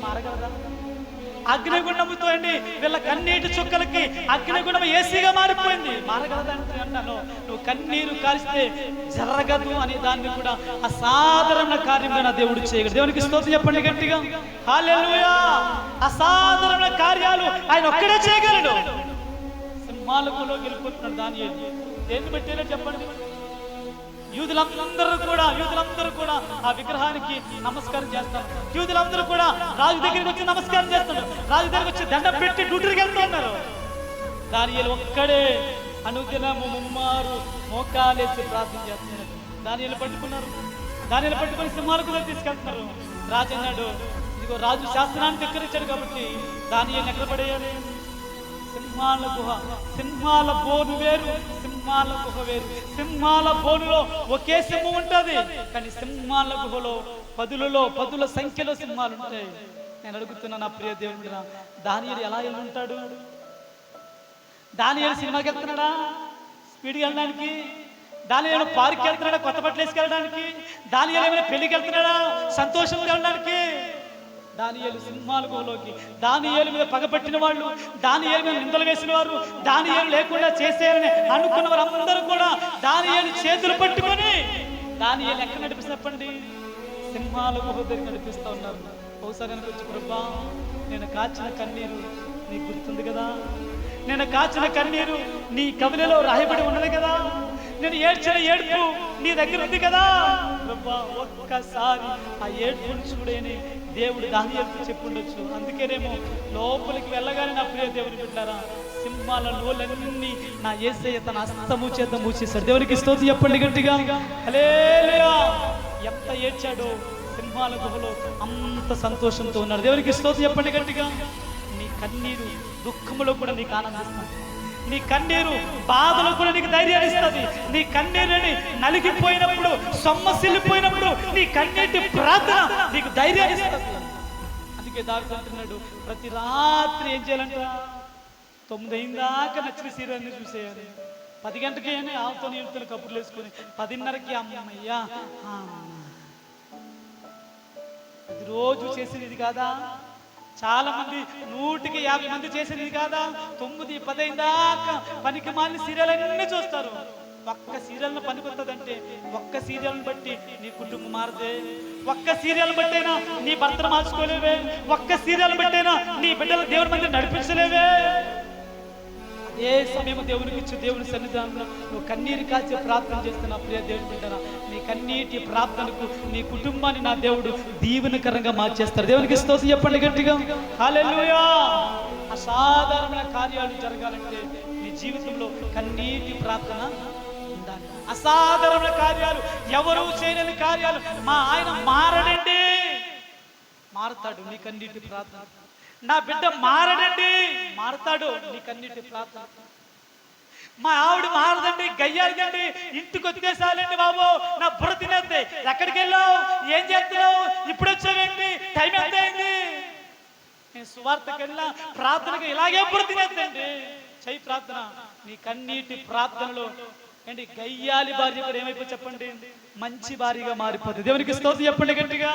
మారగలదా? అగ్నిగుండముతో అండి వీళ్ళ కన్నీటి చుక్కలకి అగ్నిగుండం ఏసీగా మారిపోయింది. మారగలదంటే అన్నాను, నువ్వు కన్నీరు కారిస్తే జరగదు అనే దాన్ని కూడా అసాధారణ కార్యంగా నా దేవుడు చేయగలడు. దేవునికి స్తోత్రం చెప్పండి గట్టిగా, హల్లెలూయా. అసాధారణ కార్యాలు ఆయన ఒక్కడే చేయగలడు. సింహాలకులో గెలిపోతున్నాడు దానియేలు. దేన్ని బట్టేలా చెప్పండి? యూదులందరూ కూడా ఆ విగ్రహానికి నమస్కారం చేస్తారు. యూదులందరూ కూడా రాజు దగ్గరికి వచ్చి నమస్కారం చేస్తారు. రాజు దగ్గరికి వచ్చి దండం పెట్టి డ్యూటీకి వెళ్తున్నారు. దానియేలు ఒక్కడే అనుదినము ముమ్మారు మోకాలేసి ప్రార్థన చేస్తున్నారు. దానియేలు పట్టుకుని సింహాలకు తీసుకెళ్తున్నారు. రాజు అన్నాడు, ఇదిగో రాజు శాస్త్రాన్ని ధిక్కరించాడు కాబట్టి దానియేలు ఎక్కడ పడేయాలి? సింహాల గుహ, సింహాల బోను వేరు, సింహాల గుహ వేరు. సింహాల బోనులో ఒకే సింహం ఉంటుంది, కానీ సింహాల గుహలో పదుల సంఖ్యలో సింహాలు ఉంటాయి. నేను అడుగుతున్నా నా ప్రియ దేవుడు, దానియేలు ఎలా ఉంటాడు? దానియేలు సినిమాకి వెళ్తున్నాడా స్పీడ్కి వెళ్ళడానికి? దానియేలు పార్క్కి వెళ్తున్నాడా కొత్త బట్టలు వేసుకెళ్ళడానికి? దానియేలు ఏమైనా పెళ్లికి వెళ్తున్నాడా సంతోషంగా వెళ్ళడానికి? దానియేలు సింహాల గుహలోకి, దానియేలు మీద పగపట్టిన వాళ్ళు, దానియేలు మీద నిందలు వేసిన వారు, దానియేలు లేకుండా చేసేయాలని అనుకున్న వారందరూ కూడా దానియేలు చేతులు పట్టుకొని దానియేలు ఎక్కడ నడిపిస్తప్పండి? సింహాల గుహ దగ్గర నడిపిస్తూ ఉన్నారు. బహుశా కనుక వచ్చి, ప్రభా నేను కాచిన కన్నీరు నీకు గుర్తుంది కదా, నేను కాచిన కన్నీరు నీ కవిలలో రాయబడి ఉన్నది కదా, నేను ఏడ్చిన ఏడుపు నీ దగ్గర ఉంది కదా ప్రభా, ఒక్కసారి ఆ ఏడుపును చూడని దేవుడు దానియేలుతో చెప్పుండొచ్చు. అందుకేనేమో లోపలికి వెళ్ళగానే నా ప్రియ దేవుని బిడ్డలారా, సింహాల నోలన్నీ నా యేసయ్య తన హస్తము చేత మూసేశాడు. దేవునికి స్తోత్రం చెప్పండి గట్టిగా, హల్లెలూయా. ఎంత ఏడ్చాడో సింహాల గుహలో అంత సంతోషంతో ఉన్నాడు. దేవునికి స్తోత్రం చెప్పండి గట్టిగా. నీ కన్నీరు దుఃఖంలో కూడా నీకు ఆనందిస్తాను. నీ కన్నీరు బాధలో కూడా నీకు ధైర్యాన్ని ఇస్తుంది. నీ కన్నీరుని నలిగిపోయినప్పుడు, సొమ్మసిల్లిపోయినప్పుడు నీ కన్నీటి ప్రార్థన నీకు ధైర్యాన్ని ఇస్తుంది. అందుకే దావీదు అంటున్నాడు, ప్రతి రాత్రి ఏం చేయాలంట? 9 అయిందాకా నచ్చిన సీరియల్ని చూసేయాలి. 10 గంటకి ఆవుతో నీళ్ళతో కబుర్లు వేసుకొని 10:30కి అమ్మయ్యా. అది రోజు చేసేది ఇది కాదా? చాలా మంది 150 మంది చేసేది కాదా? 9, 10 దాకా పనికి మాలిన సీరియల్ అన్నీ చూస్తారు. ఒక్క సీరియల్ను పనికొత్తదంటే ఒక్క సీరియల్ని బట్టి నీ కుటుంబం మారదే, ఒక్క సీరియల్ బట్టైనా నీ భర్తను మార్చుకోలేవే, ఒక్క సీరియల్ బట్టైనా నీ బిడ్డల దేవుని మందిని నడిపించలేవే. ఏ సమయం దేవునికి ఇచ్చి దేవుని సన్నిధానంలో నువ్వు కన్నీరు కాల్చి ప్రార్థన చేస్తున్నా ప్రియ దేవుని బిడ్డరా, నీ కన్నీటి ప్రార్థనకు నీ కుటుంబాన్ని నా దేవుడు దీవెనకరంగా మార్చేస్తారు. దేవునికి స్తోత్రం చెప్పండి గట్టిగా, హల్లెలూయా. అసాధారణ కార్యాలు జరగాలంటే నీ జీవితంలో కన్నీటి ప్రార్థన ఉండాలి. అసాధారణ కార్యాలు, ఎవరు చేయలేని కార్యాలు మా ఆయన మారడండి, మారతాడు నీ కన్నీటి ప్రార్థన. నా బిడ్డ మారడండి, మారతాడు నీ కన్నీటి ప్రార్థన. మా ఆవిడ మారదండి, గయ్యాలిదండి, ఇంటికి వచ్చేసాలండి బాబు, నా బుర్ర తినేద్ది. ఎక్కడికి వెళ్ళావు, ఏం చేస్తున్నావు, ఇప్పుడు వచ్చావేంటి, టైం ఎంత అయింది? నేను సువార్తకి వెళ్ళినా ప్రార్థనకు ఇలాగే బుర్ర తినేద్దండి. చెయ్యి ప్రార్థన. నీ కన్నీటి ప్రార్థనలో ఏంటి గయ్యాలి భార్య కూడా ఏమైపోయి చెప్పండి, మంచి భార్యగా మారిపోతుంది. దేవునికి స్తోత్రం చెప్పండి గట్టిగా.